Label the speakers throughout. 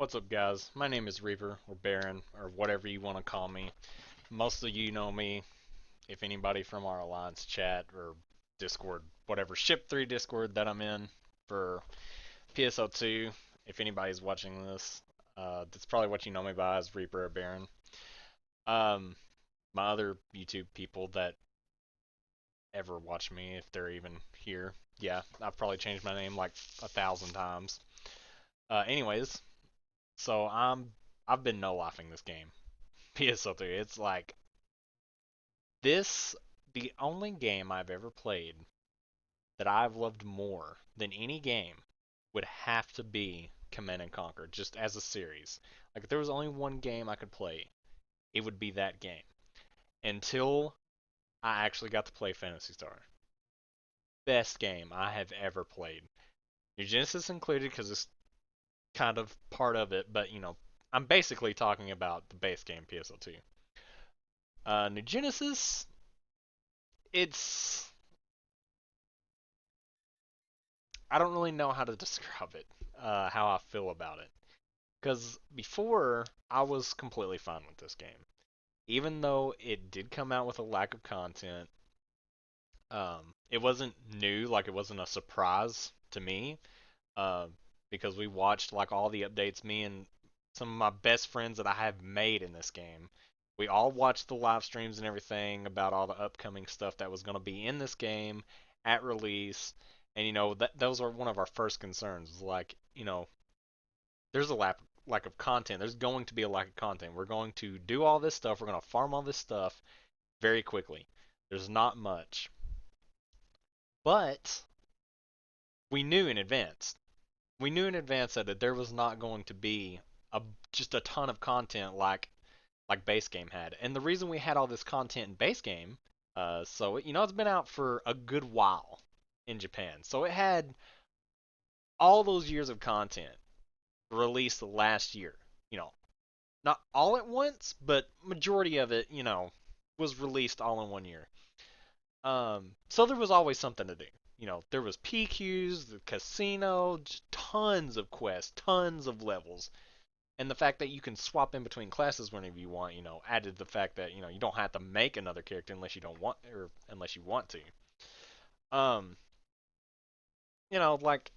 Speaker 1: What's up, guys? My name is Reaper, or Baron, or whatever you want to call me. Most of you know me, if anybody from our Alliance chat or Discord, whatever, Ship 3 Discord that I'm in for PSO2. If anybody's watching this, that's probably what you know me by as Reaper or Baron. Um, my other YouTube people that ever watch me, if they're even here, yeah, I've probably changed my name like 1,000 times. Anyways, so I've been no lifing this game. PSO3. It's like this the only game I've ever played that I've loved more than any game would have to be Command and Conquer, just as a series. Like if there was only one game I could play, it would be that game. Until I actually got to play Phantasy Star. Best game I have ever played. New Genesis included because it's kind of part of it, but I'm basically talking about the base game PSO2. New Genesis, it's I don't really know how to describe it, how I feel about it. Because before, I was completely fine with this game. Even though it did come out with a lack of content, it wasn't new, like it wasn't a surprise to me. Uh, because we watched like all the updates, me and some of my best friends that I have made in this game. We all watched the live streams and everything about all the upcoming stuff that was going to be in this game at release. And those are one of our first concerns. Like, there's a lack of content. There's going to be a lack of content. We're going to do all this stuff. We're going to farm all this stuff very quickly. There's not much. But we knew in advance. We knew in advance that there was not going to be a just a ton of content like base game had. And the reason we had all this content in base game, so it's been out for a good while in Japan. So it had all those years of content released last year. You know, not all at once, but majority of it, was released all in one year. So there was always something to do. There was PQs, the casino, just tons of quests, tons of levels, and the fact that you can swap in between classes whenever you want, added the fact that you don't have to make another character unless you don't want or unless you want to. Um, like,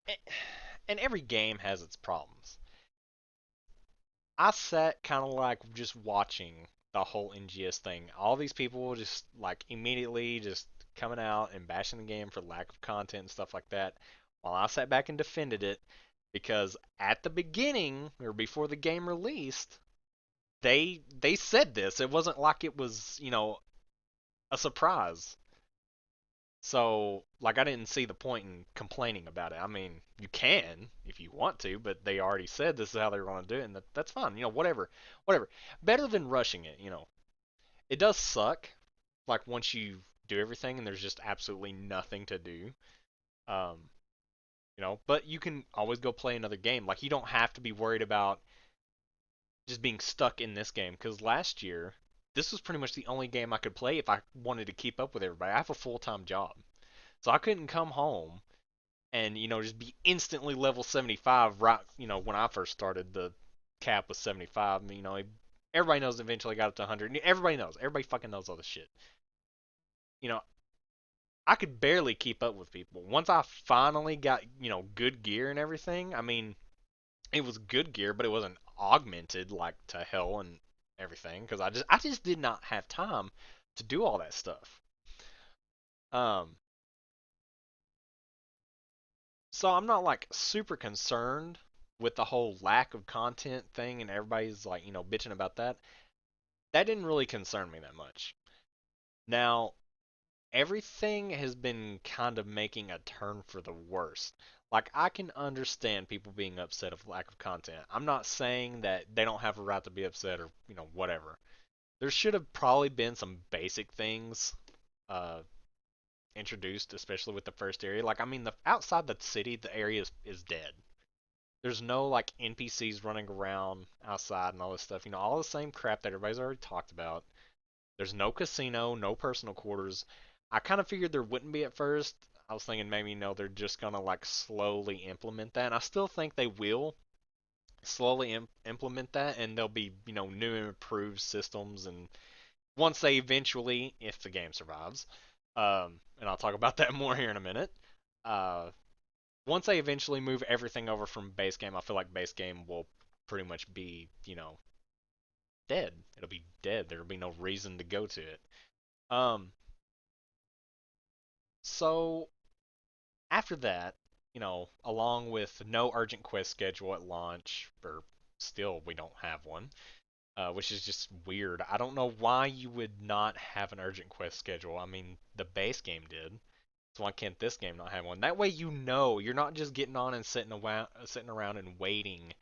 Speaker 1: eh, and every game has its problems. I sat kind of like just watching the whole NGS thing. All these people just like immediately just coming out and bashing the game for lack of content and stuff like that. While I sat back and defended it because at the beginning or before the game released, they said this. It wasn't like it was, a surprise. So, like, I didn't see the point in complaining about it. I mean, you can if you want to, but they already said this is how they're going to do it, and that's fine. Whatever, whatever. Better than rushing it. It does suck, like once you do everything and there's just absolutely nothing to do. Um, but you can always go play another game. Like, you don't have to be worried about just being stuck in this game because last year this was pretty much the only game I could play if I wanted to keep up with everybody. I have a full-time job. So I couldn't come home and just be instantly level 75 right when I first started. The cap was 75. Everybody knows eventually got up to 100. Everybody fucking knows all this shit. you know I could barely keep up with people. Once I finally got good gear and everything, I mean, it was good gear, but it wasn't augmented like to hell and everything because I just did not have time to do all that stuff. um So I'm not like super concerned with the whole lack of content thing and everybody's like, bitching about that. That didn't really concern me that much. Now, everything has been kind of making a turn for the worst. Like I can understand people being upset of lack of content. I'm not saying that they don't have a right to be upset or, whatever. There should have probably been some basic things uh introduced, especially with the first area. Like I mean, the outside the city, the area is dead. There's no like NPCs running around outside and all this stuff. All the same crap that everybody's already talked about. There's no casino, no personal quarters. I kind of figured there wouldn't be at first. I was thinking maybe they're just gonna like slowly implement that. And I still think they will, slowly implement that, and there'll be new and improved systems. And once they eventually, if the game survives, and I'll talk about that more here in a minute. Uh, Once they eventually move everything over from base game, I feel like base game will pretty much be dead. It'll be dead. There'll be no reason to go to it. Um, so after that, along with no urgent quest schedule at launch, or still we don't have one, which is just weird. I don't know why you would not have an urgent quest schedule. I mean, the base game did. So why can't this game not have one? That way you're not just getting on and sitting around and waiting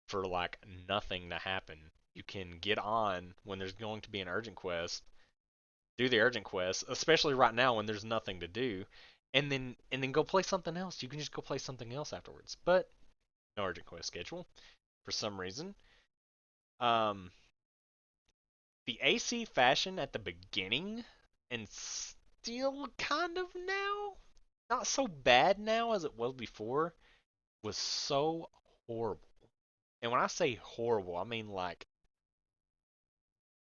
Speaker 1: for like nothing to happen. You can get on when there's going to be an urgent quest, do the urgent quest, especially right now when there's nothing to do, and then go play something else. You can just go play something else afterwards. But no urgent quest schedule for some reason. Um, the AC fashion at the beginning and still kind of now, not so bad now as it was before, was so horrible. And when I say horrible, I mean like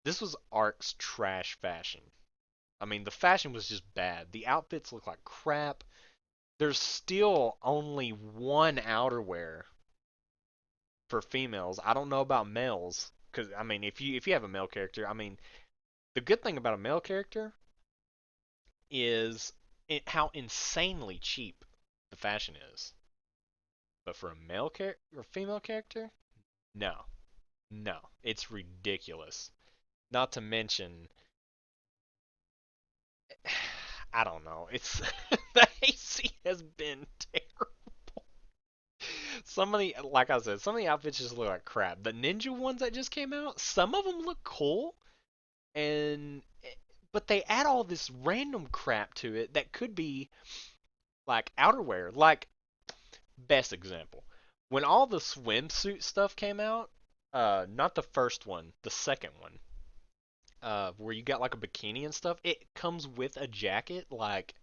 Speaker 1: this was Ark's trash fashion. I mean, the fashion was just bad. The outfits look like crap. There's still only one outerwear for females. I don't know about males, because I mean, if you have a male character, I mean, the good thing about a male character is how insanely cheap the fashion is. But for a male character or female character, no, no, it's ridiculous. Not to mention, I don't know. It's the AC has been terrible. Some of the, like I said, some of the outfits just look like crap. The ninja ones that just came out, some of them look cool, and but they add all this random crap to it that could be like outerwear. Like best example, when all the swimsuit stuff came out, not the first one, the second one, where you got like a bikini and stuff, it comes with a jacket. Like,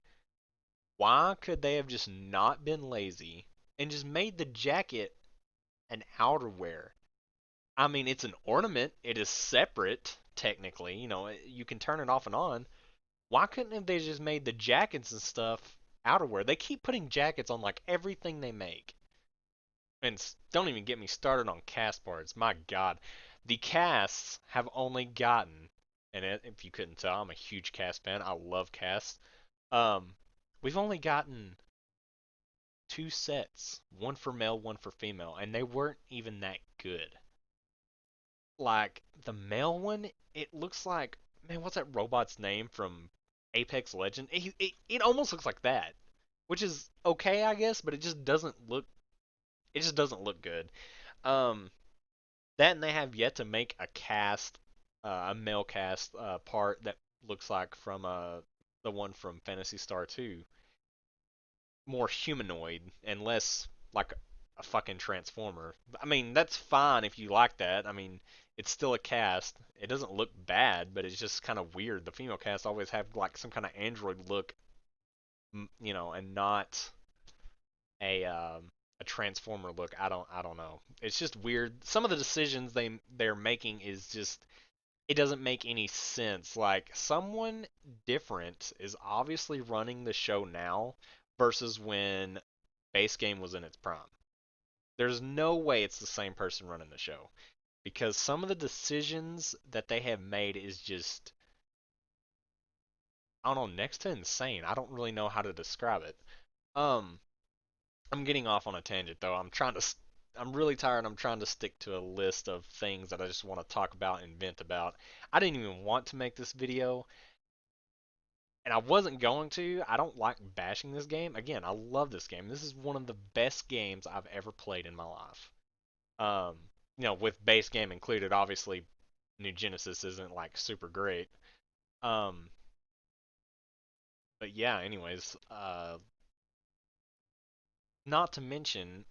Speaker 1: why could they have just not been lazy and just made the jacket an outerwear? I mean, it's an ornament. It is separate, technically. You can turn it off and on. Why couldn't have they just made the jackets and stuff outerwear? They keep putting jackets on like everything they make. And don't even get me started on cast parts. My God, the casts have only gotten, and if you couldn't tell, I'm a huge cast fan. I love casts. Um, we've only gotten two sets, one for male, one for female, and they weren't even that good. Like the male one, it looks like, man, what's that robot's name from Apex Legend? It almost looks like that, which is okay, I guess, but it just doesn't look good. Um, that and they have yet to make a male cast part that looks like from the one from Phantasy Star 2, more humanoid and less like a fucking transformer. I mean, that's fine if you like that. I mean, it's still a cast. It doesn't look bad, but it's just kind of weird. The female cast always have like some kind of android look, and not a transformer look. I don't know. It's just weird. Some of the decisions they're making is just it doesn't make any sense. Like someone different is obviously running the show now versus when base game was in its prime. There's no way it's the same person running the show because some of the decisions that they have made is just I don't know, next to insane. I don't really know how to describe it. Um, I'm getting off on a tangent though. I'm really tired. I'm trying to stick to a list of things that I just want to talk about and vent about. I didn't even want to make this video, and I wasn't going to. I don't like bashing this game. Again, I love this game. This is one of the best games I've ever played in my life. Um, with base game included, obviously, New Genesis isn't like super great. Um, but yeah, anyways, not to mention,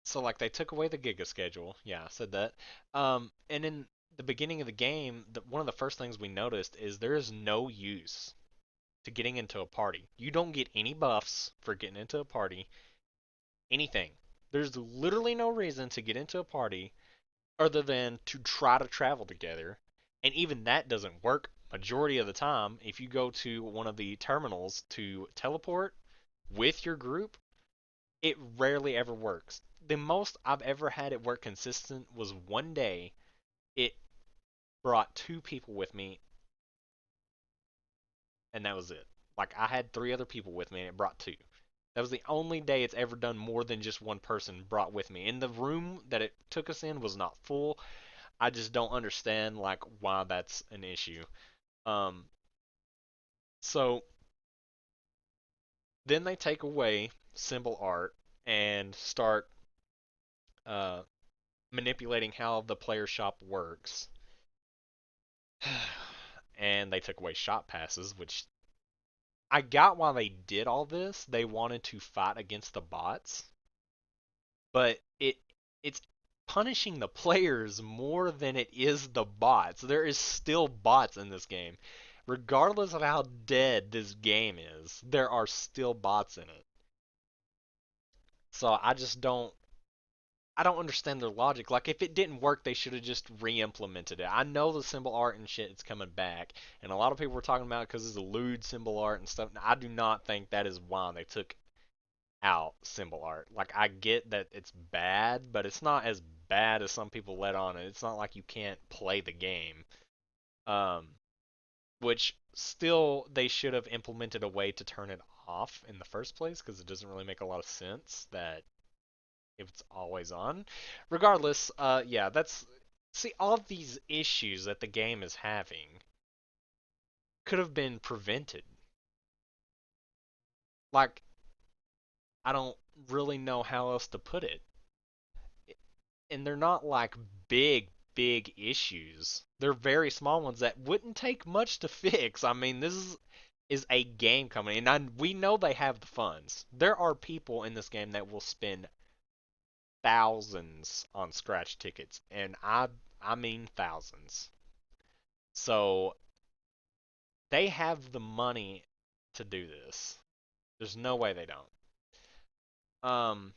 Speaker 1: so like they took away the Giga schedule. Yeah, I said that. And in the beginning of the game, one of the first things we noticed is there is no use to getting into a party. You don't get any buffs for getting into a party, anything. There's literally no reason to get into a party other than to try to travel together. And even that doesn't work majority of the time. If you go to one of the terminals to teleport with your group, it rarely ever works. The most I've ever had it work consistent was one day. It brought two people with me, and that was it. Like I had three other people with me, and it brought two. That was the only day it's ever done more than just one person brought with me. And the room that it took us in was not full. I just don't understand like why that's an issue. Um, so then they take away symbol art and start uh, manipulating how the player shop works. And they took away shop passes, which I got why they did all this. They wanted to fight against the bots, but it's punishing the players more than it is the bots. There is still bots in this game. Regardless of how dead this game is, there are still bots in it. So I don't understand their logic. Like if it didn't work, they should have just re-implemented it. I know the symbol art and shit is coming back, and a lot of people were talking about it because it's a lewd symbol art and stuff. I do not think that is why they took out symbol art. Like I get that it's bad, but it's not as bad as some people let on. It's not like you can't play the game. Um, which still they should have implemented a way to turn it off in the first place because it doesn't really make a lot of sense that if it's always on. Regardless, yeah, that's see all of these issues that the game is having could have been prevented. Like I don't really know how else to put it. And they're not like big issues. They're very small ones that wouldn't take much to fix. I mean, this is a game company, and we know they have the funds. There are people in this game that will spend thousands on scratch tickets, and I mean thousands. So they have the money to do this. There's no way they don't. Um,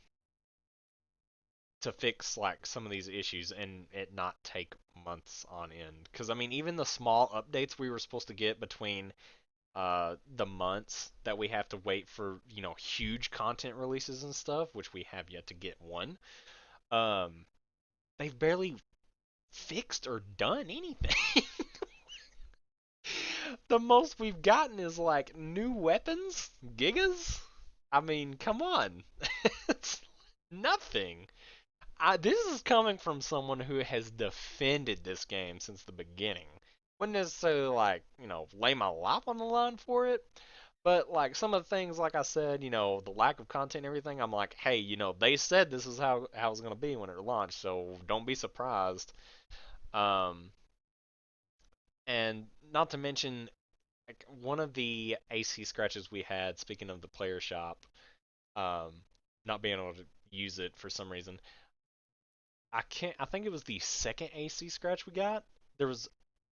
Speaker 1: to fix like some of these issues and it not take months on end. Because I mean, even the small updates we were supposed to get between the months that we have to wait for, huge content releases and stuff, which we have yet to get one. Um, they've barely fixed or done anything. The most we've gotten is like new weapons, gigas. I mean, come on, it's nothing. This is coming from someone who has defended this game since the beginning. Wouldn't necessarily like, lay my life on the line for it, but like some of the things, like I said, the lack of content and everything, I'm like, hey, they said this is how it's gonna be when it launched, so don't be surprised. Um, and not to mention, like one of the AC scratches we had, speaking of the player shop, um, not being able to use it for some reason. I think it was the second AC scratch we got. There was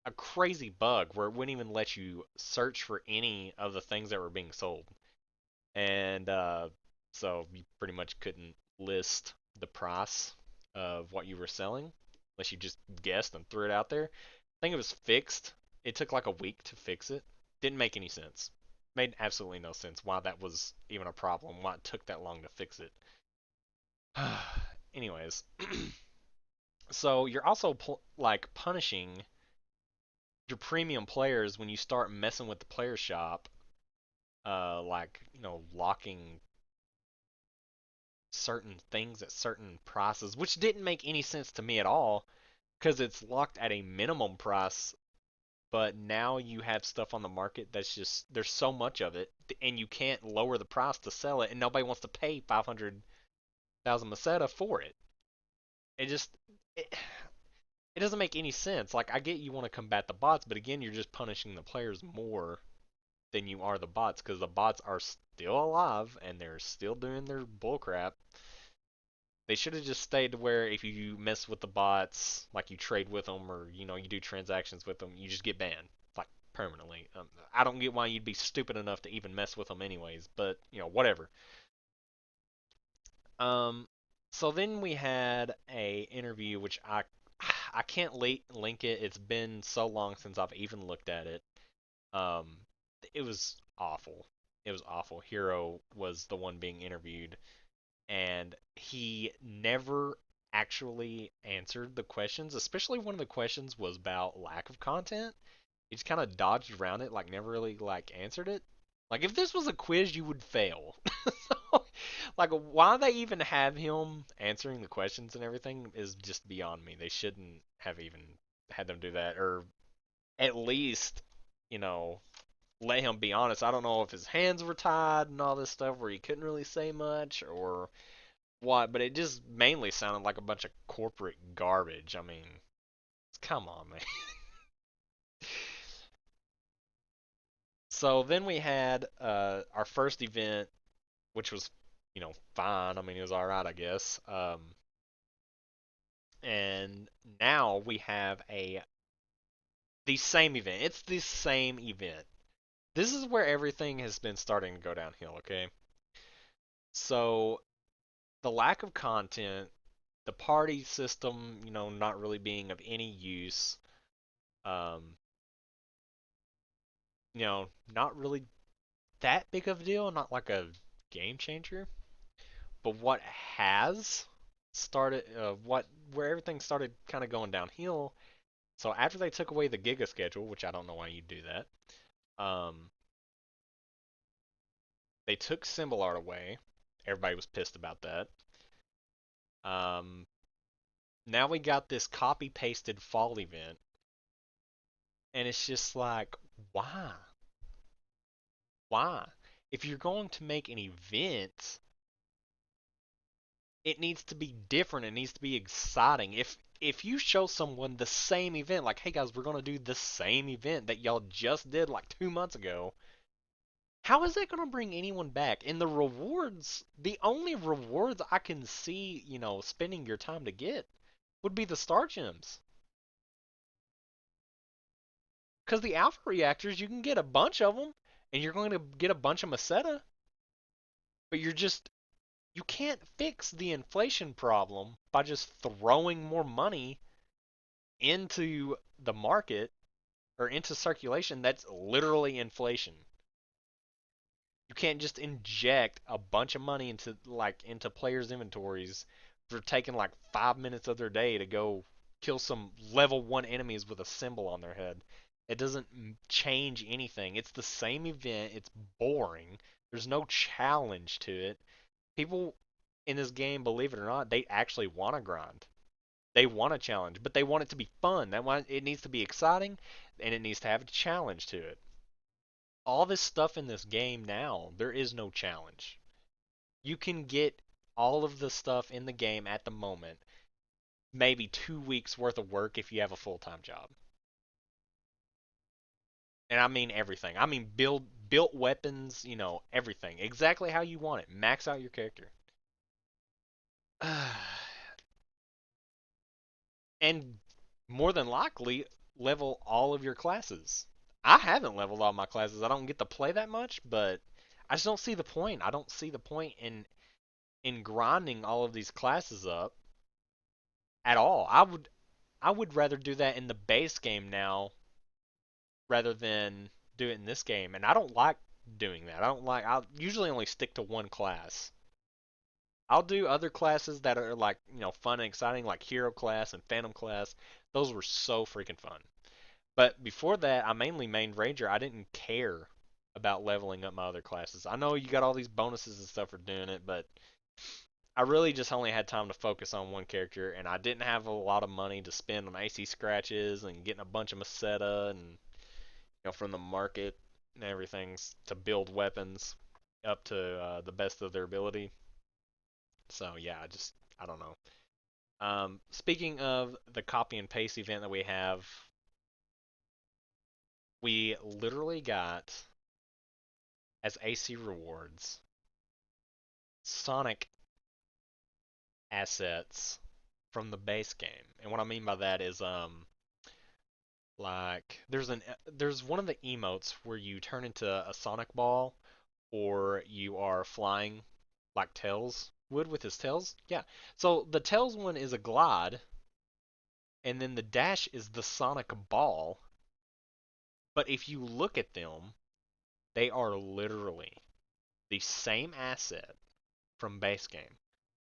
Speaker 1: a crazy bug where it wouldn't even let you search for any of the things that were being sold. And so you pretty much couldn't list the price of what you were selling unless you just guessed and threw it out there. I think it was fixed. It took like a week to fix it. Didn't make any sense. Made absolutely no sense why that was even a problem, why it took that long to fix it. Anyways, so you're also like punishing your premium players when you start messing with the player shop, like locking certain things at certain prices, which didn't make any sense to me at all because it's locked at a minimum price. But now you have stuff on the market that's just there's so much of it, and you can't lower the price to sell it, and nobody wants to pay 500,000 Meseta for it. It just it, it doesn't make any sense. Like I get you want to combat the bots, but again, you're just punishing the players more than you are the bots because the bots are still alive and they're still doing their bullcrap. They should have just stayed to where if you mess with the bots, like you trade with them or you do transactions with them, you just get banned like permanently. I don't get why you'd be stupid enough to even mess with them anyways, but whatever. Um, So then we had a interview which I can't link it. It's been so long since I've even looked at it. Um, it was awful. It was awful. Hero was the one being interviewed, and he never actually answered the questions. Especially one of the questions was about lack of content. He just kind of dodged around it, like never really like answered it. Like if this was a quiz, you would fail. So, like why they even have him answering the questions and everything is just beyond me. They shouldn't have even had them do that, or at least, you know, let him be honest. I don't know if his hands were tied and all this stuff where he couldn't really say much or what, but it just mainly sounded like a bunch of corporate garbage. I mean, come on, man. So then we had our first event, which was, fine. I mean, it was all right, I guess. And now we have the same event. It's the same event. This is where everything has been starting to go downhill. Okay, so the lack of content, the party system, not really being of any use. Um, not really that big of a deal. Not like a game changer. But what has started, what where everything started kind of going downhill. So after they took away the Giga schedule, which I don't know why you do that, they took symbol art away. Everybody was pissed about that. Um, Now we got this copy pasted fall event, and it's just like, why? Why? If you're going to make an event, it needs to be different. It needs to be exciting. If you show someone the same event, like, hey guys, we're gonna do the same event that y'all just did like 2 months ago, how is that gonna bring anyone back? And the rewards, the only rewards I can see, spending your time to get would be the star gems. Because the alpha reactors, you can get a bunch of them, and you're going to get a bunch of Meseta, but you can't fix the inflation problem by just throwing more money into the market or into circulation. That's literally inflation. You can't just inject a bunch of money into players' inventories for taking like 5 minutes of their day to go kill some level 1 enemies with a symbol on their head. It doesn't change anything. It's the same event. It's boring. There's no challenge to it. People in this game, believe it or not, they actually want to grind. They want a challenge, but they want it to be fun. It needs to be exciting, and it needs to have a challenge to it. All this stuff in this game now, there is no challenge. You can get all of the stuff in the game at the moment, maybe 2 weeks worth of work if you have a full time job. And I mean everything. I mean built weapons, everything. Exactly how you want it. Max out your character. And more than likely level all of your classes. I haven't leveled all my classes. I don't get to play that much, but I just don't see the point. I don't see the point in grinding all of these classes up at all. I would rather do that in the base game now rather than do it in this game. And I don't like doing that. I'll usually only stick to one class. I'll do other classes that are like, fun and exciting, like Hero class and Phantom class. Those were so freaking fun. But before that, I mainly mained Ranger. I didn't care about leveling up my other classes. I know you got all these bonuses and stuff for doing it, but I really just only had time to focus on one character, and I didn't have a lot of money to spend on AC scratches and getting a bunch of Meseta and from the market and everything to build weapons up to the best of their ability. So yeah, I don't know. Speaking of the copy and paste event that we have, we literally got as AC rewards Sonic assets from the base game. And what I mean by that is like there's one of the emotes where you turn into a Sonic ball or you are flying like Tails. Wood with his tails? Yeah. So the tails one is a glide, and then the dash is the sonic ball. But if you look at them, they are literally the same asset from base game.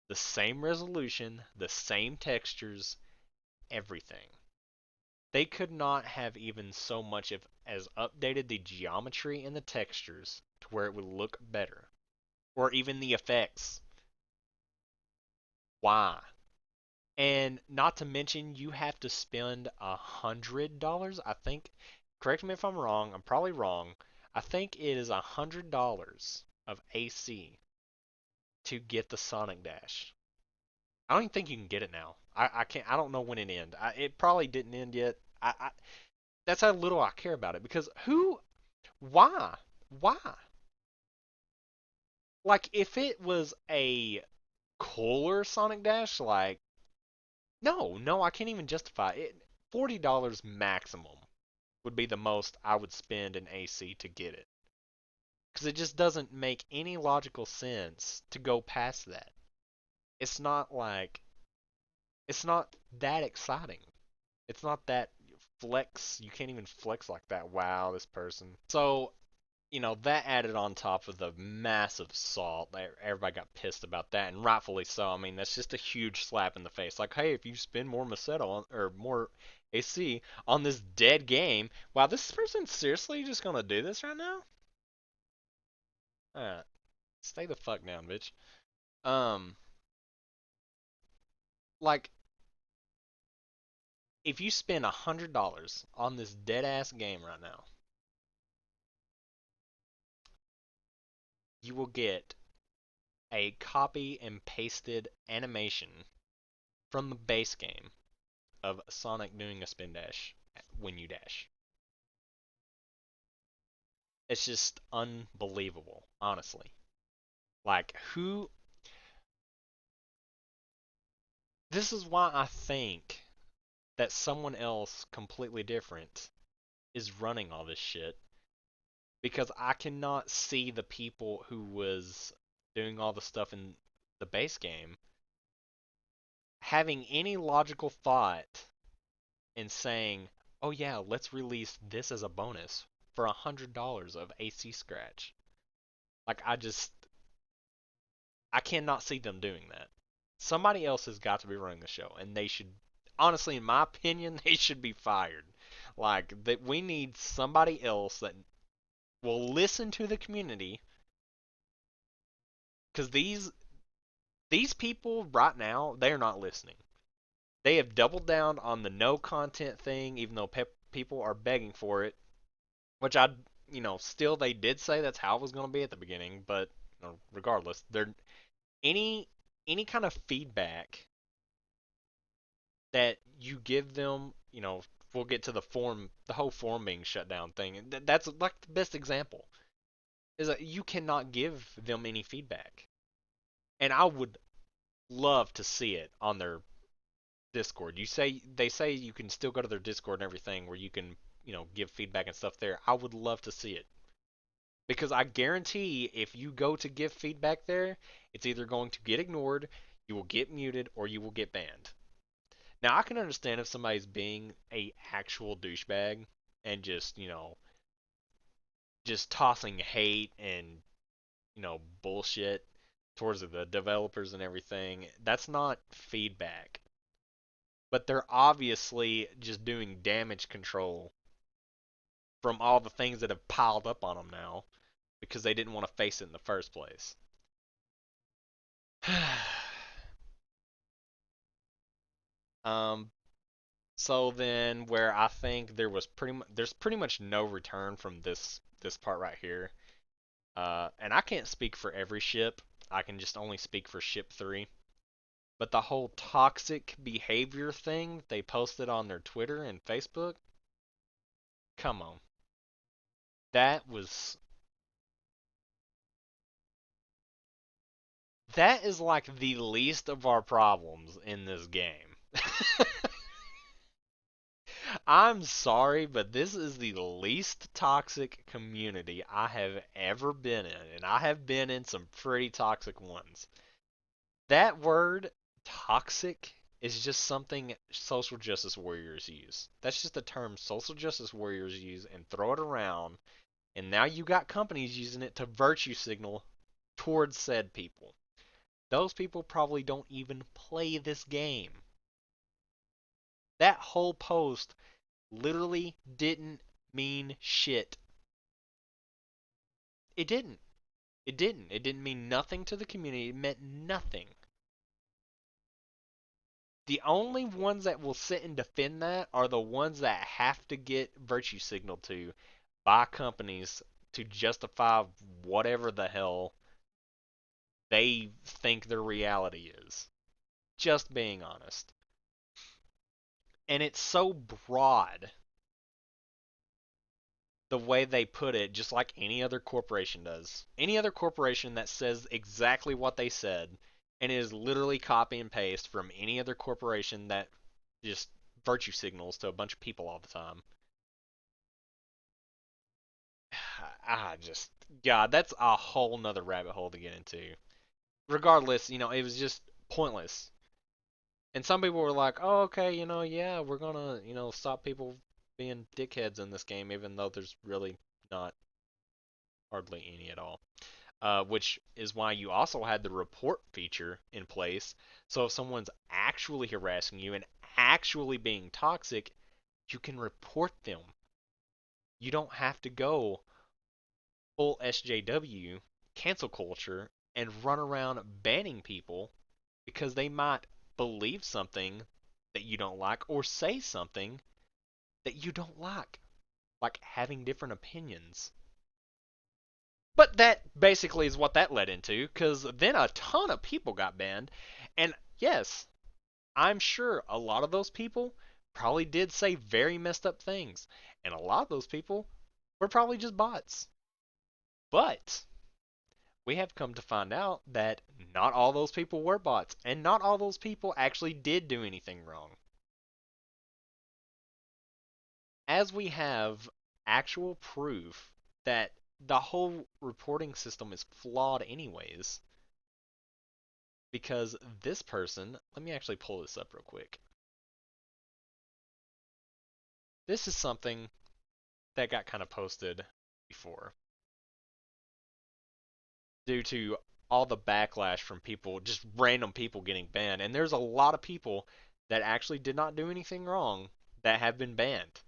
Speaker 1: The same resolution, the same textures, everything. They could not have even so much as updated the geometry and the textures to where it would look better. Or even the effects. Why? And not to mention, you have to spend $100. I think, correct me if I'm wrong, I'm probably wrong. I think it is $100 of AC to get the Sonic Dash. I don't even think you can get it now. I can't. I don't know when it ended. It probably didn't end yet. That's how little I care about it because who? Why? Why? Like if it was a cooler Sonic Dash, like no, I can't even justify it. $40 maximum would be the most I would spend in AC to get it. Because it just doesn't make any logical sense to go past that. It's not like, it's not that exciting. It's not that flex. You can't even flex like that. Wow, this person. So, that added on top of the massive salt. Everybody got pissed about that, and rightfully so. I mean, that's just a huge slap in the face. Like, hey, if you spend more Macedo on, or more AC on this dead game, wow, this person seriously just gonna do this right now? Stay the fuck down, bitch. Um, like, if you spend $100 on this dead ass game right now, you will get a copy and pasted animation from the base game of Sonic doing a spin dash when you dash. It's just unbelievable, honestly. Like, who. This is why I think that someone else completely different is running all this shit. Because I cannot see the people who was doing all the stuff in the base game having any logical thought in saying, oh yeah, let's release this as a bonus for $100 of AC scratch. Like I cannot see them doing that. Somebody else has got to be running the show, and they should, honestly, in my opinion, they should be fired. Like that, we need somebody else that will listen to the community, because these people right now they are not listening. They have doubled down on the no content thing, even though people are begging for it. Which still they did say that's how it was going to be at the beginning, but regardless, there any any kind of feedback that you give them, we'll get to the whole forum being shut down thing. That's like the best example is that you cannot give them any feedback, and I would love to see it on their Discord. They say you can still go to their Discord and everything where you can give feedback and stuff there. I would love to see it. Because I guarantee if you go to give feedback there, it's either going to get ignored, you will get muted, or you will get banned. Now I can understand if somebody's being a actual douchebag and just tossing hate and bullshit towards the developers and everything. That's not feedback. But they're obviously just doing damage control from all the things that have piled up on them now because they didn't want to face it in the first place. um, so then, where I think there's pretty much no return from this part right here. And I can't speak for every ship. I can just only speak for ship 3. But the whole toxic behavior thing they posted on their Twitter and Facebook, come on. That was that is like the least of our problems in this game. I'm sorry, but this is the least toxic community I have ever been in, and I have been in some pretty toxic ones. That word toxic is just something social justice warriors use. That's just a term social justice warriors use and throw it around, and now you got companies using it to virtue signal towards said people. Those people probably don't even play this game. That whole post literally didn't mean shit. It didn't. It didn't. It didn't mean nothing to the community. It meant nothing. The only ones that will sit and defend that are the ones that have to get virtue signaled to by companies to justify whatever the hell they think their reality is. Just being honest. And it's so broad the way they put it, just like any other corporation does. Any other corporation that says exactly what they said and is literally copy and paste from any other corporation that just virtue signals to a bunch of people all the time. Just, God, that's a whole nother rabbit hole to get into. Regardless, it was just pointless. And some people were like, oh, okay, yeah, we're gonna, stop people being dickheads in this game, even though there's really not hardly any at all. Which is why you also had the report feature in place. So if someone's actually harassing you and actually being toxic, you can report them. You don't have to go full SJW, cancel culture, and run around banning people because they might believe something that you don't like or say something that you don't like having different opinions. But that basically is what that led into, because then a ton of people got banned. And yes, I'm sure a lot of those people probably did say very messed up things. And a lot of those people were probably just bots. But we have come to find out that not all those people were bots, and not all those people actually did do anything wrong. As we have actual proof that the whole reporting system is flawed, anyways, because this person, let me actually pull this up real quick. This is something that got kind of posted before due to all the backlash from people, just random people getting banned. And there's a lot of people that actually did not do anything wrong that have been banned.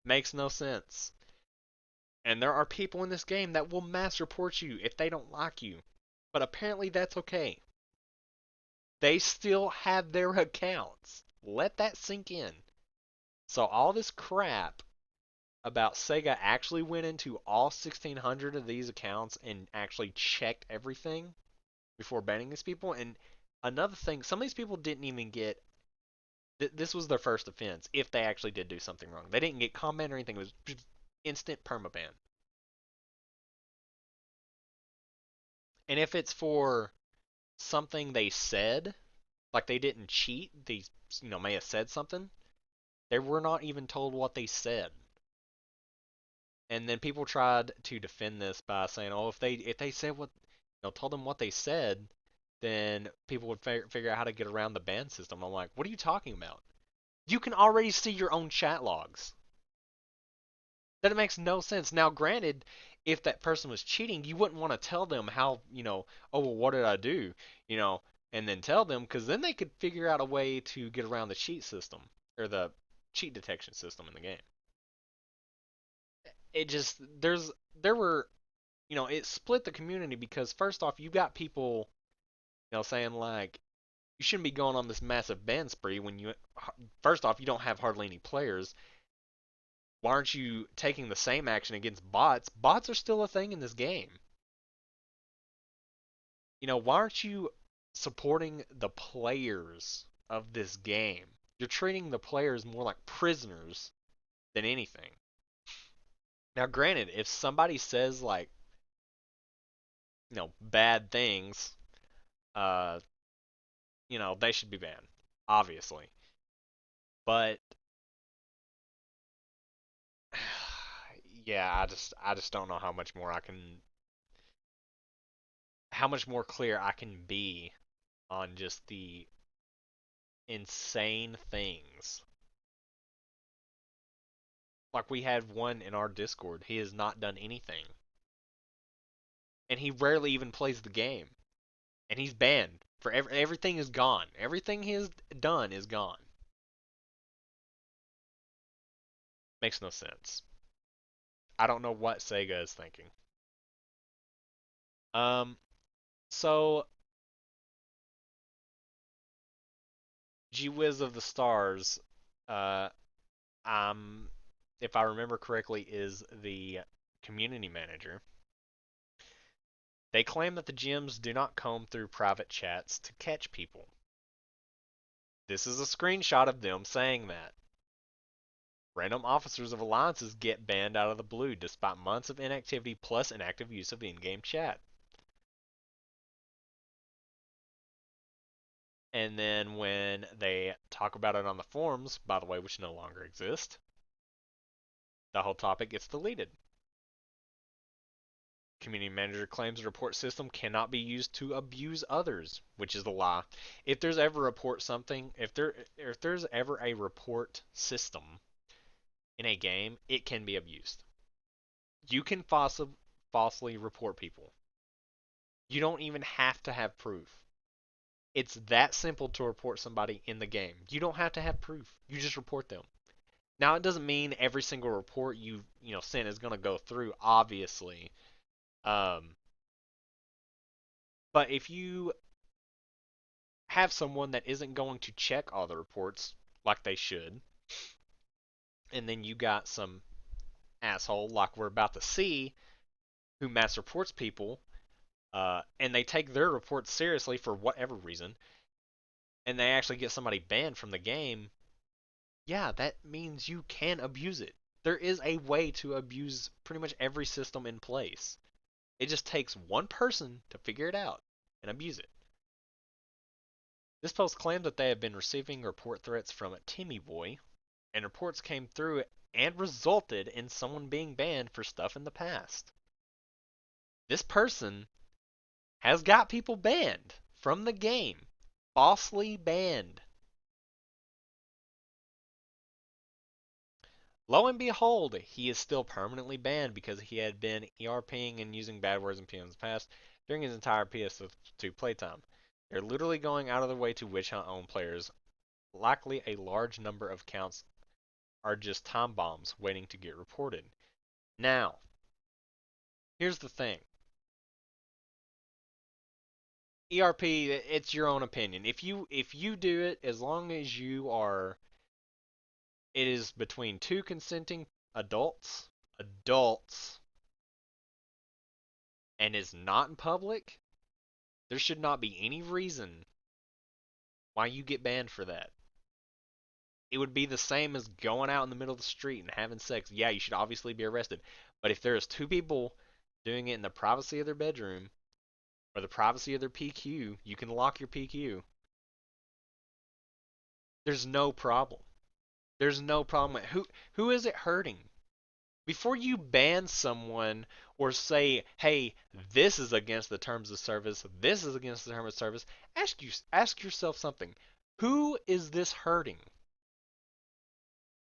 Speaker 1: Makes no sense. And there are people in this game that will mass report you if they don't like you. But apparently that's okay. They still have their accounts. Let that sink in. So all this crap about Sega actually went into all 1,600 of these accounts and actually checked everything before banning these people. And another thing, some of these people didn't even get. This was their first offense if they actually did do something wrong. They didn't get comment or anything. It was just instant permaban. And if it's for something they said, like they didn't cheat, they may have said something. They were not even told what they said. And then people tried to defend this by saying, "Oh, if they said what, told them what they said, then people would figure out how to get around the ban system." I'm like, "What are you talking about? You can already see your own chat logs. That makes no sense." Now, granted, if that person was cheating, you wouldn't want to tell them how, oh, well, what did I do, you know, and then tell them, because then they could figure out a way to get around the cheat system or the cheat detection system in the game. It just there were it split the community because first off, you got people, saying like you shouldn't be going on this massive ban spree when first off, you don't have hardly any players. Why aren't you taking the same action against bots? Bots are still a thing in this game. Why aren't you supporting the players of this game? You're treating the players more like prisoners than anything. Now, granted, if somebody says like, bad things, uh, they should be banned, obviously. But yeah, I just don't know how much more clear I can be on just the insane things. Like we had one in our Discord. He has not done anything. And he rarely even plays the game. And he's banned. For everything is gone. Everything he has done is gone. Makes no sense. I don't know what Sega is thinking. Um, so Gee Whiz of the Stars, uh, um, if I remember correctly, is the community manager. They claim that the GMs do not comb through private chats to catch people. This is a screenshot of them saying that. Random officers of alliances get banned out of the blue despite months of inactivity plus inactive use of in-game chat. And then when they talk about it on the forums, by the way, which no longer exist, the whole topic gets deleted. Community manager claims the report system cannot be used to abuse others, which is a lie. If there's ever report something, if there's ever a report system in a game, it can be abused. You can falsely report people. You don't even have to have proof. It's that simple to report somebody in the game. You don't have to have proof. You just report them. Now, it doesn't mean every single report you send is going to go through, obviously. Um, but if you have someone that isn't going to check all the reports like they should, and then you got some asshole like we're about to see who mass reports people, and they take their reports seriously for whatever reason, and they actually get somebody banned from the game, yeah, that means you can abuse it. There is a way to abuse pretty much every system in place. It just takes one person to figure it out and abuse it. This post claimed that they have been receiving report threats from Timmy Boy, and reports came through and resulted in someone being banned for stuff in the past. This person has got people banned from the game, falsely banned. Lo and behold, he is still permanently banned because he had been ERPing and using bad words and PMs in the past during his entire PS2 playtime. They're literally going out of their way to witch hunt own players. Likely a large number of counts are just time bombs waiting to get reported. Now, here's the thing. ERP, it's your own opinion. If you do it, as long as it is between two consenting adults, and is not in public, there should not be any reason why you get banned for that. It would be the same as going out in the middle of the street and having sex. Yeah, you should obviously be arrested. But if there is two people doing it in the privacy of their bedroom or the privacy of their PQ, you can lock your PQ. There's no problem. There's no problem. Who is it hurting? Before you ban someone or say, "Hey, this is against the terms of service. This is against the terms of service," ask yourself something. Who is this hurting?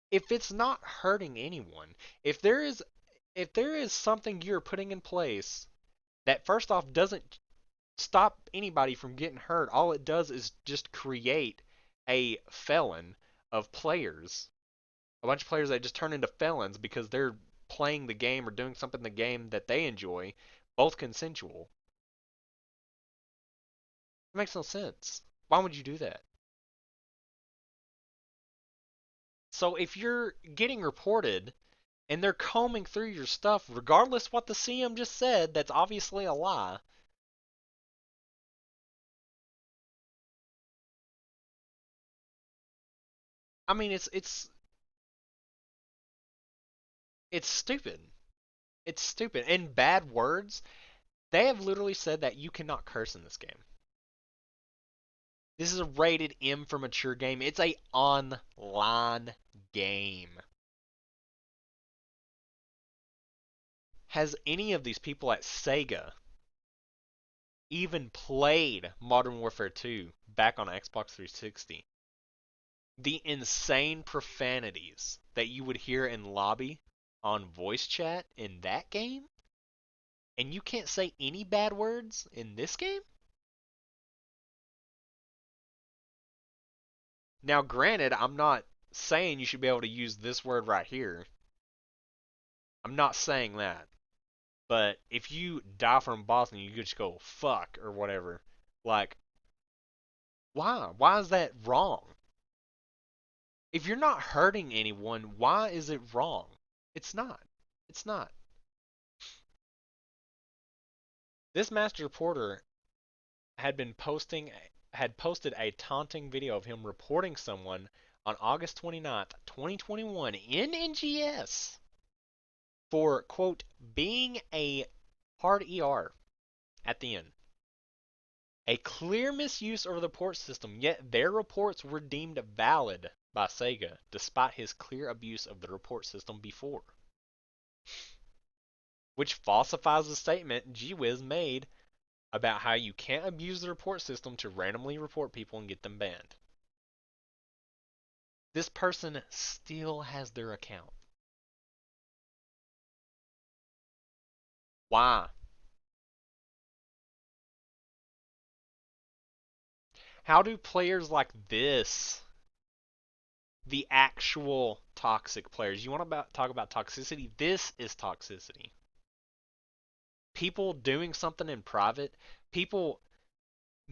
Speaker 1: If it's not hurting anyone, if there is something you're putting in place that first off doesn't stop anybody from getting hurt, all it does is just create a felon of players, a bunch of players that just turn into felons because they're playing the game or doing something in the game that they enjoy, both consensual. It makes no sense. Why would you do that? So if you're getting reported and they're combing through your stuff, regardless what the CM just said, that's obviously a lie. I mean, it's stupid. It's stupid. And bad words, they have literally said that you cannot curse in this game. This is a rated M for mature game. It's a online game. Has any of these people at Sega even played Modern Warfare 2 back on Xbox 360, the insane profanities that you would hear in lobby on voice chat in that game, and you can't say any bad words in this game? Now, granted, I'm not saying you should be able to use this word right here. I'm not saying that. But if you die from boss and you just go fuck or whatever, like, why? Why is that wrong? If you're not hurting anyone, why is it wrong? It's not. It's not. This master reporter had posted a taunting video of him reporting someone on August 29th, 2021 in NGS for quote being a hard ER at the end. A clear misuse of the report system, yet their reports were deemed valid by Sega despite his clear abuse of the report system before, which falsifies the statement GWiz made about how you can't abuse the report system to randomly report people and get them banned. This person still has their account. Why? How do players like this, the actual toxic players, you want to talk about toxicity? This is toxicity. People doing something in private, people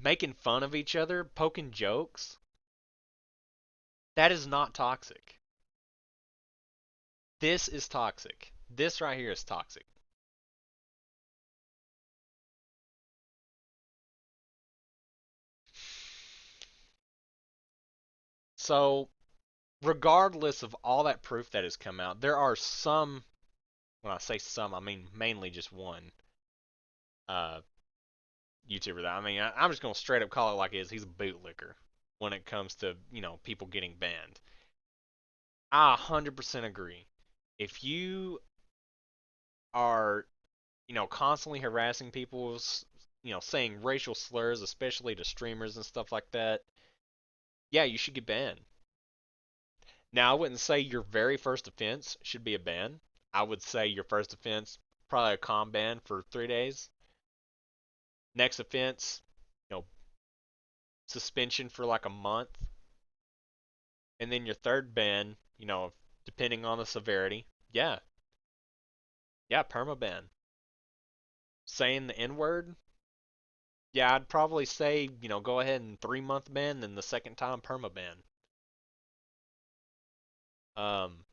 Speaker 1: making fun of each other, poking jokes, that is not toxic. This is toxic. This right here is toxic. So, regardless of all that proof that has come out, there are some, when I say some, I mean mainly just one uh, YouTuber that, I'm just going to straight up call it like it is. He's a bootlicker when it comes to, people getting banned. I 100% agree. If you are, constantly harassing people, saying racial slurs, especially to streamers and stuff like that, yeah, you should get banned. Now, I wouldn't say your very first offense should be a ban. I would say your first offense, probably a calm ban for 3 days. Next offense, you know, suspension for like a month. And then your third ban, depending on the severity, yeah, yeah, permaban. Saying the N word, yeah, I'd probably say, go ahead and 3 month ban, then the second time permaban. Um,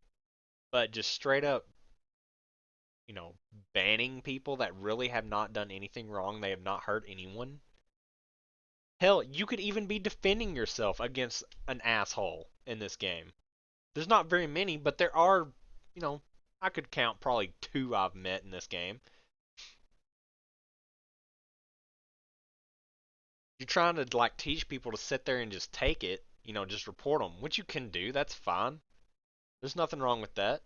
Speaker 1: but just straight up, you know, banning people that really have not done anything wrong, they have not hurt anyone. Hell, you could even be defending yourself against an asshole in this game. There's not very many, but there are, you know, I could count probably two I've met in this game. You're trying to like teach people to sit there and just take it, just report them, which you can do. That's fine. There's nothing wrong with that.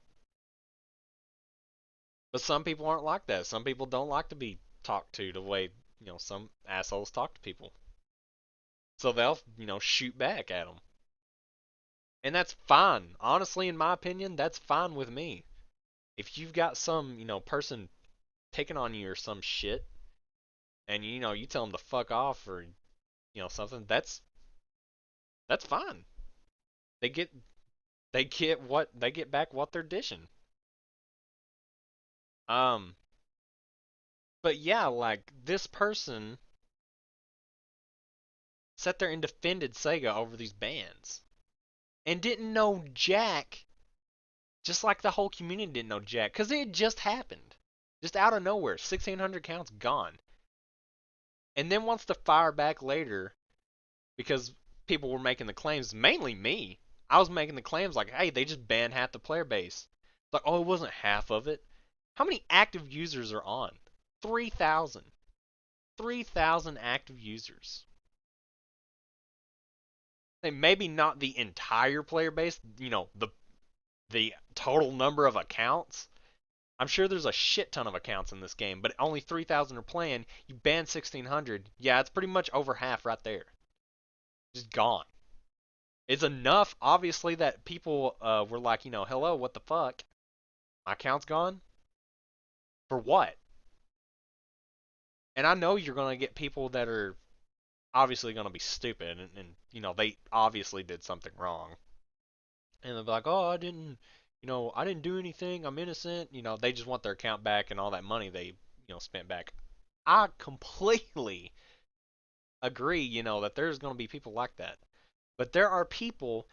Speaker 1: But some people aren't like that. Some people don't like to be talked to the way, some assholes talk to people. So they'll, shoot back at them. And that's fine. Honestly, in my opinion, that's fine with me. If you've got some, person picking on you or some shit, and you tell them to fuck off or something, that's fine. They get they get back what they're dishing. Um, but yeah, like this person sat there and defended Sega over these bans and didn't know jack, just like the whole community didn't know jack, because it had just happened, just out of nowhere. 1,600 counts gone, and then wants to fire back later because people were making the claims, mainly me. I was making the claims like, hey, they just banned half the player base. It's like, oh, it wasn't half of it. How many active users are on? 3,000. 3,000 active users. And maybe not the entire player base, the total number of accounts. I'm sure there's a shit ton of accounts in this game, but only 3,000 are playing. You ban 1,600. Yeah, it's pretty much over half right there. Just gone. It's enough, obviously, that people were like, hello, what the fuck? My account's gone? For what? And I know you're going to get people that are obviously going to be stupid, and they obviously did something wrong. And they'll be like, oh, I didn't do anything. I'm innocent. They just want their account back and all that money they, spent back. I completely agree, that there's going to be people like that. But there are people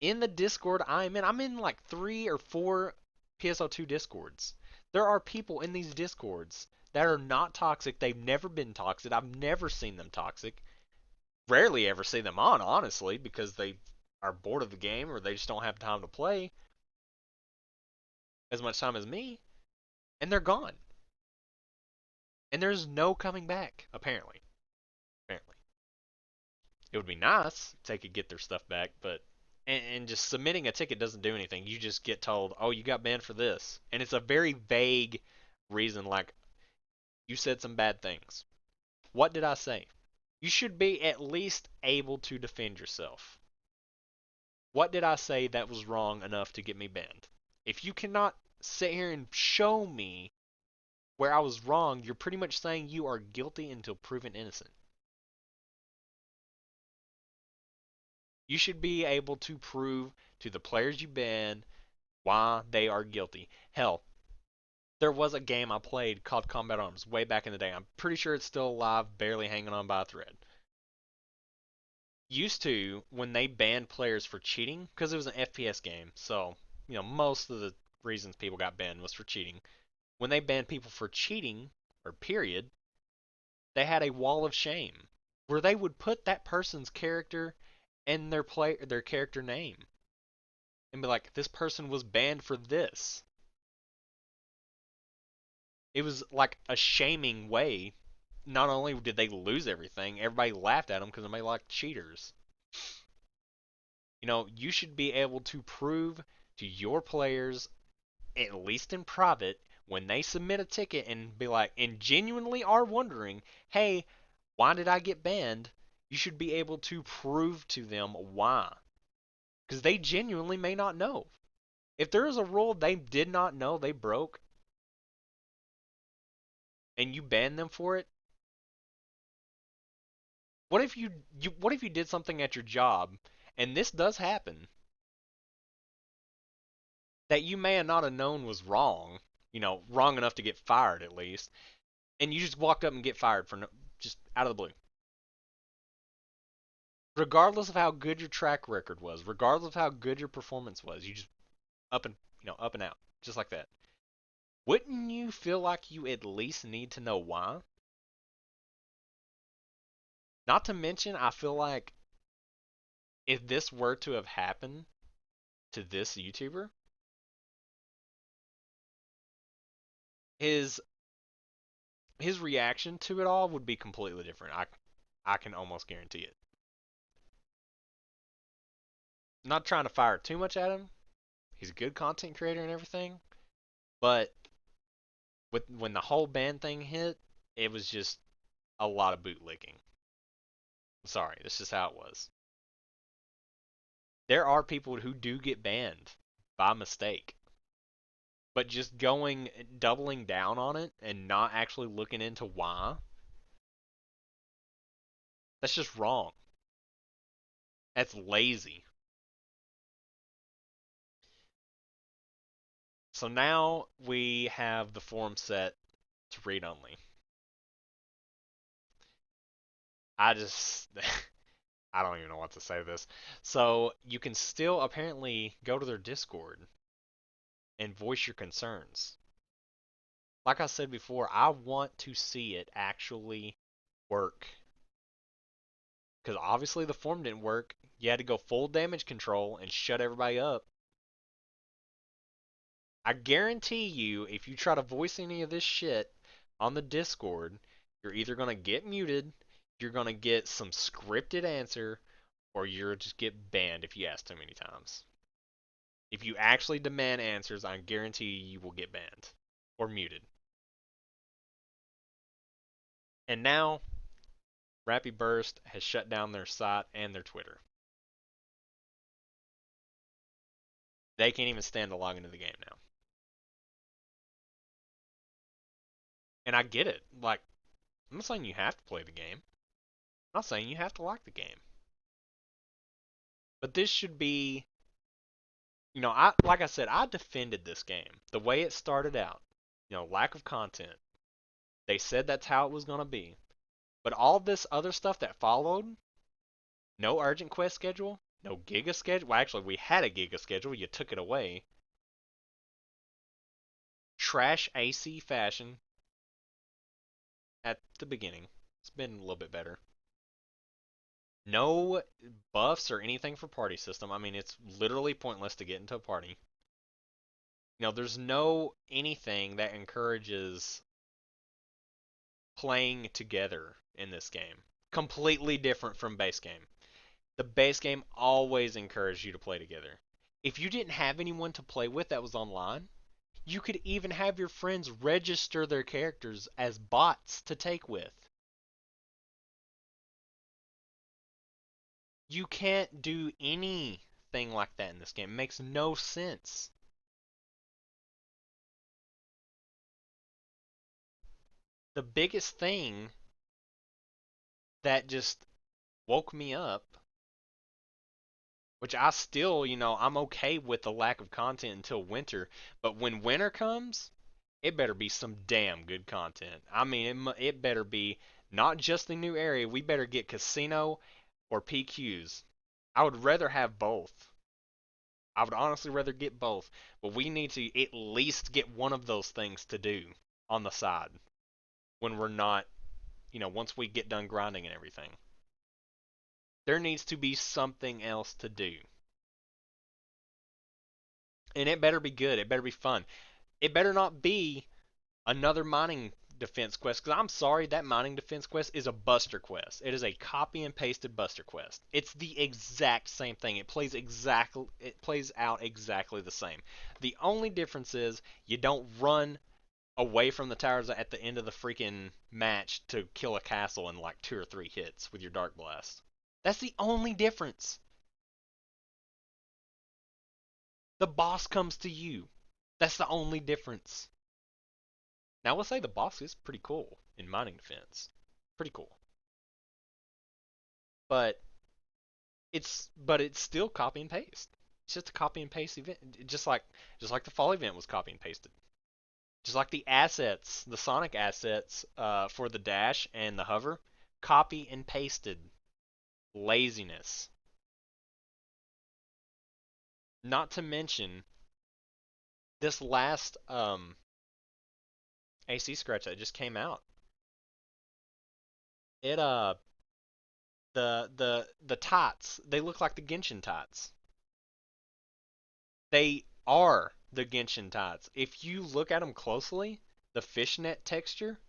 Speaker 1: in the Discord I'm in. I'm in like 3 or 4 PSO2 Discords. There are people in these Discords that are not toxic. They've never been toxic. I've never seen them toxic. Rarely ever see them on, honestly, because they are bored of the game or they just don't have time to play as much time as me, and they're gone. And there's no coming back, apparently. Apparently. It would be nice if they could get their stuff back, but and just submitting a ticket doesn't do anything. You just get told, "Oh, you got banned for this." And it's a very vague reason, like you said some bad things. What did I say? You should be at least able to defend yourself. What did I say that was wrong enough to get me banned? If you cannot sit here and show me where I was wrong, you're pretty much saying you are guilty until proven innocent. You should be able to prove to the players you ban why they are guilty. Hell, there was a game I played called Combat Arms way back in the day. I'm pretty sure it's still alive, barely hanging on by a thread. Used to, when they banned players for cheating, because it was an FPS game, so, most of the reasons people got banned was for cheating. When they banned people for cheating, or period, they had a wall of shame where they would put that person's character and their character name and be like, this person was banned for this. It was like a shaming way. Not only did they lose everything, everybody laughed at them because they like cheaters. You should be able to prove to your players, at least in private, when they submit a ticket and be like, and genuinely are wondering, hey, why did I get banned? You should be able to prove to them why. Because they genuinely may not know. If there is a rule they did not know they broke and you ban them for it, what if you did something at your job, and this does happen, that you may not have known was wrong, wrong enough to get fired at least, and you just walked up and get fired for just out of the blue. Regardless of how good your track record was, regardless of how good your performance was, you just up and out, just like that. Wouldn't you feel like you at least need to know why? Not to mention, I feel like if this were to have happened to this YouTuber, his his reaction to it all would be completely different. I can almost guarantee it. I'm not trying to fire too much at him. He's a good content creator and everything, but when the whole ban thing hit, it was just a lot of bootlicking. Sorry, that's just how it was. There are people who do get banned by mistake, but just doubling down on it and not actually looking into why, that's just wrong. That's lazy. So now we have the form set to read only. I just I don't even know what to say to this. So you can still apparently go to their Discord and voice your concerns. Like I said before, I want to see it actually work. Because obviously the form didn't work. You had to go full damage control and shut everybody up. I guarantee you, if you try to voice any of this shit on the Discord, you're either going to get muted, you're going to get some scripted answer, or you'll just get banned if you ask too many times. If you actually demand answers, I guarantee you will get banned or muted. And now, Rappy Burst has shut down their site and their Twitter. They can't even stand to log into the game now. And I get it. Like, I'm not saying you have to play the game. I'm not saying you have to like the game. But this should be, I like I said, I defended this game. The way it started out, lack of content. They said that's how it was going to be. But all this other stuff that followed, no urgent quest schedule, no Giga schedule. Well, actually, we had a Giga schedule. You took it away. Trash AC fashion at the beginning. It's been a little bit better. No buffs or anything for party system. I mean, it's literally pointless to get into a party. There's no anything that encourages playing together in this game. Completely different from base game. The base game always encouraged you to play together. If you didn't have anyone to play with that was online, you could even have your friends register their characters as bots to take with. You can't do anything like that in this game. It makes no sense. The biggest thing that just woke me up, which I still, I'm okay with the lack of content until winter, but when winter comes, it better be some damn good content. I mean, it better be not just the new area. We better get casino or PQs. I would rather have both. I would honestly rather get both, but we need to at least get one of those things to do on the side when we're not, once we get done grinding and everything. There needs to be something else to do. And it better be good. It better be fun. It better not be another mining defense quest, because I'm sorry, that mining defense quest is a buster quest. It is a copy and pasted buster quest. It's the exact same thing. It plays out exactly the same. The only difference is you don't run away from the towers at the end of the freaking match to kill a castle in like 2 or 3 hits with your dark blast. That's the only difference. The boss comes to you. That's the only difference. Now, I will say the boss is pretty cool in mining defense. Pretty cool. But it's still copy and paste. It's just a copy and paste event, just like the fall event was copy and pasted. Just like the assets, the Sonic assets for the dash and the hover, copy and pasted. Laziness. Not to mention this last AC scratch that just came out. It the tots, they look like the Genshin tots. They are the Genshin tots. If you look at them closely, the fishnet texture,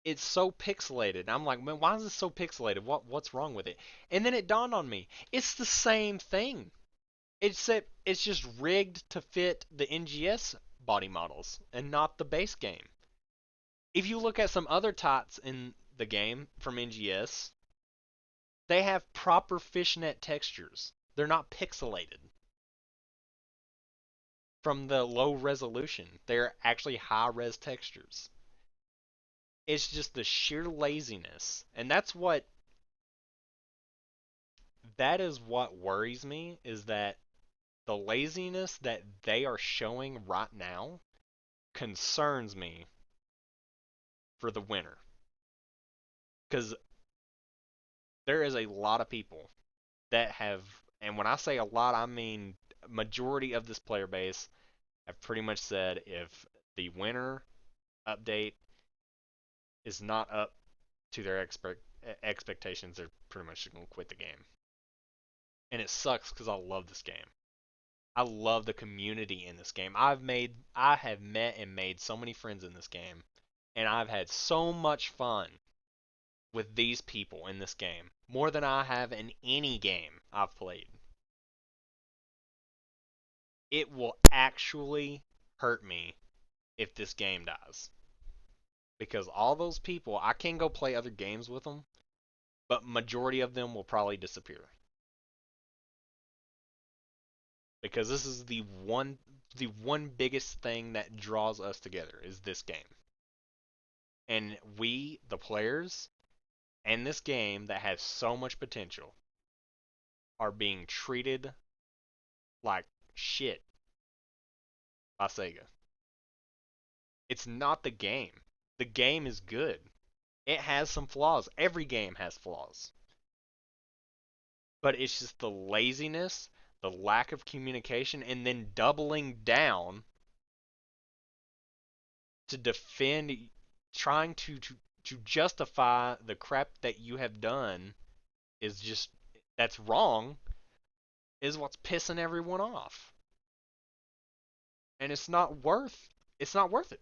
Speaker 1: it's so pixelated. I'm like, man, why is it so pixelated? What's wrong with it? And then it dawned on me, it's the same thing. It's just rigged to fit the NGS body models and not the base game. If you look at some other tots in the game from NGS, they have proper fishnet textures. They're not pixelated from the low resolution. They're actually high res textures. It's just the sheer laziness. And that is what worries me, is that the laziness that they are showing right now concerns me for the winter. Because there is a lot of people that have, and when I say a lot, I mean majority of this player base have pretty much said if the winter update is not up to their expectations, they're pretty much going to quit the game. And it sucks because I love this game. I love the community in this game. I have met and made so many friends in this game, and I've had so much fun with these people in this game, more than I have in any game I've played. it will actually hurt me if this game dies. Because all those people, I can go play other games with them, but majority of them will probably disappear. Because this is the one biggest thing that draws us together is this game. And we, the players, and this game that has so much potential are being treated like shit by Sega. It's not the game. The game is good. It has some flaws. Every game has flaws. But it's just the laziness, the lack of communication, and then doubling down to defend, trying to justify the crap that you have done is just that's wrong is what's pissing everyone off. And it's not worth it.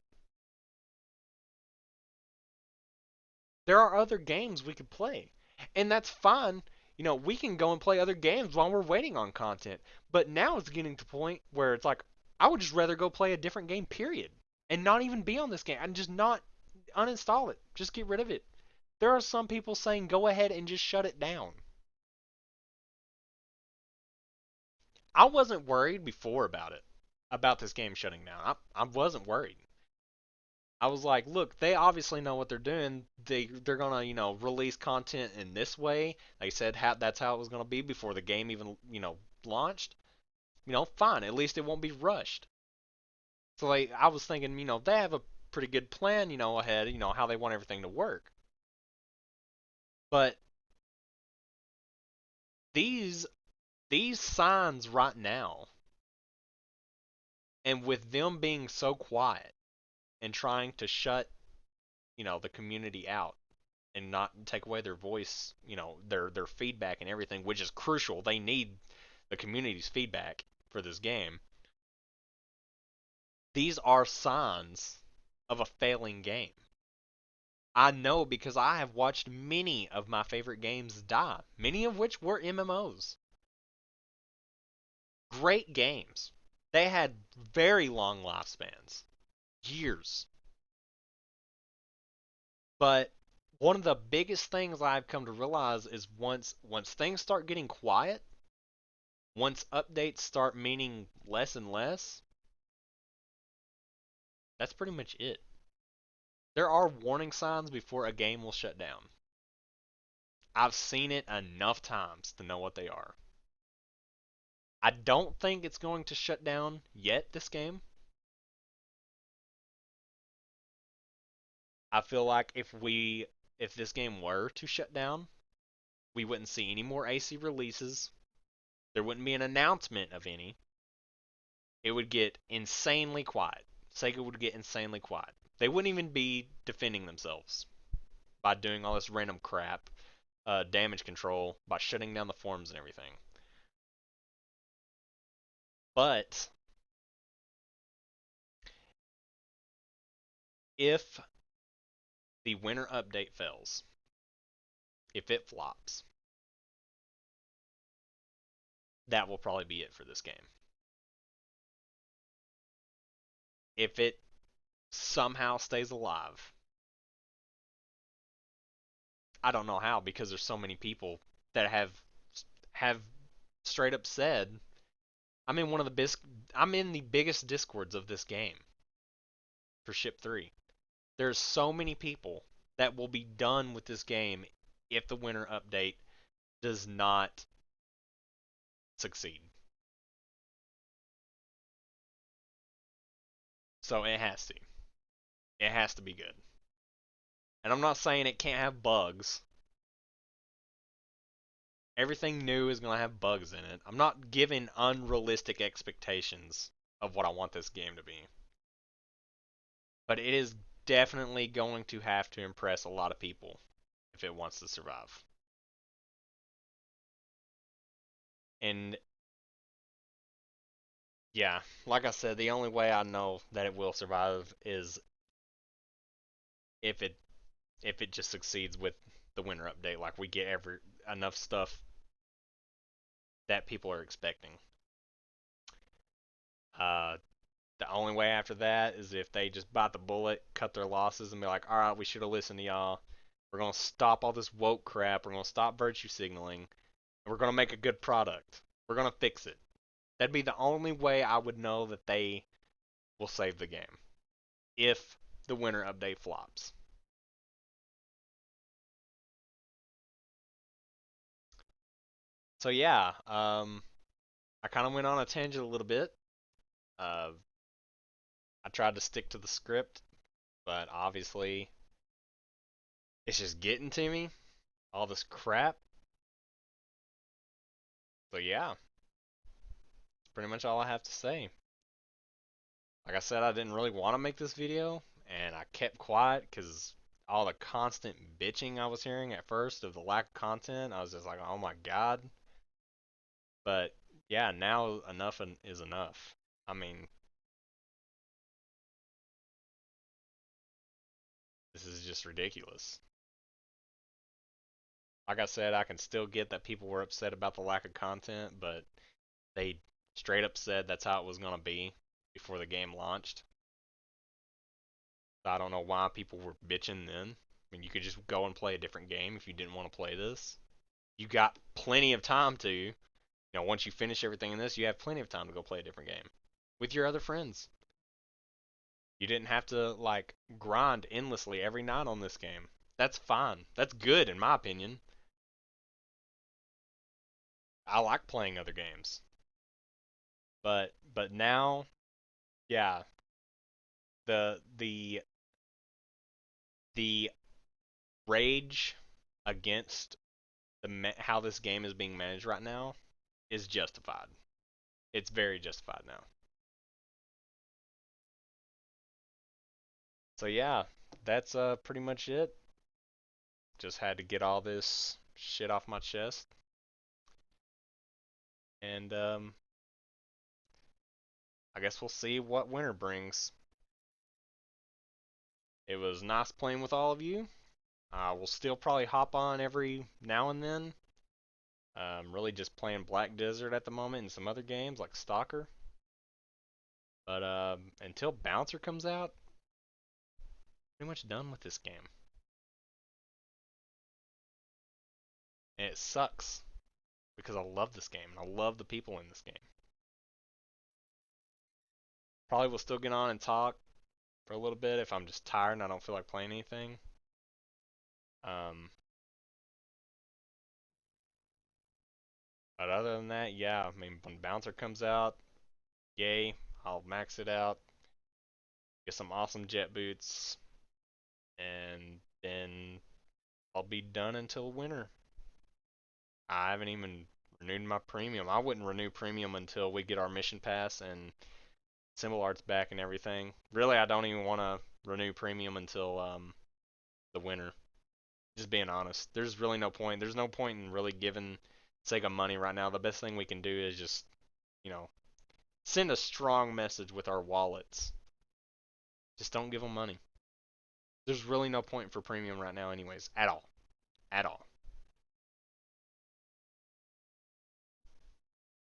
Speaker 1: There are other games we could play. And that's fine. We can go and play other games while we're waiting on content. But now it's getting to the point where it's like I would just rather go play a different game, period. And not even be on this game. And just not uninstall it. Just get rid of it. There are some people saying go ahead and just shut it down. I wasn't worried before about it, about this game shutting down. I wasn't worried. I was like, look, they obviously know what they're doing. They're gonna release content in this way. They said that's how it was gonna be before the game even launched. Fine. At least it won't be rushed. So I was thinking, they have a pretty good plan, ahead, how they want everything to work. But these these signs right now, and with them being so quiet and trying to shut the community out and not take away their voice, their feedback and everything, which is crucial. They need the community's feedback for this game. These are signs of a failing game. I know because I have watched many of my favorite games die, many of which were MMOs. Great games. They had very long lifespans, years. But one of the biggest things I've come to realize is once things start getting quiet, once updates start meaning less and less, that's pretty much it. There are warning signs before a game will shut down. I've seen it enough times to know what they are. I don't think it's going to shut down yet, this game. I feel like if this game were to shut down, we wouldn't see any more AC releases. There wouldn't be an announcement of any. It would get insanely quiet. Sega would get insanely quiet. They wouldn't even be defending themselves by doing all this random crap, damage control, by shutting down the forums and everything. But if the winter update fails, if it flops, that will probably be it for this game. If it somehow stays alive, I don't know how because there's so many people that have straight up said I'm in the biggest discords of this game for Ship 3. There's so many people that will be done with this game if the winter update does not succeed. So it has to. It has to be good. And I'm not saying it can't have bugs. Everything new is going to have bugs in it. I'm not giving unrealistic expectations of what I want this game to be. But it is definitely going to have to impress a lot of people if it wants to survive. And yeah, like I said, the only way I know that it will survive is if it just succeeds with the winter update. Like we get enough stuff that people are expecting. Uh, the only way after that is if they just bite the bullet, cut their losses, and be like, all right, we should have listened to y'all. We're gonna stop all this woke crap. We're gonna stop virtue signaling, and we're gonna make a good product. We're gonna fix it. That'd be the only way I would know that they will save the game if the winter update flops. So yeah, I kind of went on a tangent a little bit. Uh, I tried to stick to the script, but obviously it's just getting to me, all this crap. So yeah, that's pretty much all I have to say. Like I said, I didn't really want to make this video, and I kept quiet because all the constant bitching I was hearing at first of the lack of content, I was just like, oh my god. But yeah, now enough is enough. I mean, this is just ridiculous. Like I said, I can still get that people were upset about the lack of content, but they straight up said that's how it was going to be before the game launched. So I don't know why people were bitching then. I mean, you could just go and play a different game if you didn't want to play this. You got plenty of time to. Once you finish everything in this, you have plenty of time to go play a different game with your other friends. You didn't have to like grind endlessly every night on this game. That's fine. That's good in my opinion. I like playing other games. But now, yeah, the the rage against how this game is being managed right now is justified. It's very justified now. So yeah, that's pretty much it. Just had to get all this shit off my chest, and I guess we'll see what winter brings. It was nice playing with all of you. I will still probably hop on every now and then. Really just playing Black Desert at the moment and some other games like Stalker. But until Bouncer comes out, pretty much done with this game. And it sucks because I love this game and I love the people in this game. Probably will still get on and talk for a little bit if I'm just tired and I don't feel like playing anything. Um, but other than that, yeah, I mean, when Bouncer comes out, yay, I'll max it out, get some awesome jet boots, and then I'll be done until winter. I haven't even renewed my premium. I wouldn't renew premium until we get our mission pass and symbol art's back and everything. Really, I don't even want to renew premium until the winter. Just being honest, there's really no point. There's no point in really giving Sega money right now. The best thing we can do is just, you know, send a strong message with our wallets. Just don't give them money. There's really no point for premium right now, anyways, at all, at all.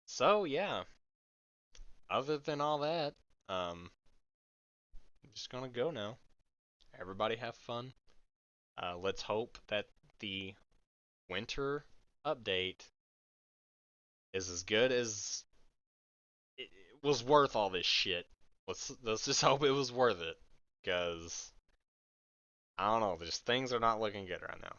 Speaker 1: So yeah, other than all that, I'm just gonna go now. Everybody have fun. Let's hope that the winter update is as good as it was worth all this shit. Let's just hope it was worth it, because I don't know, just things are not looking good right now.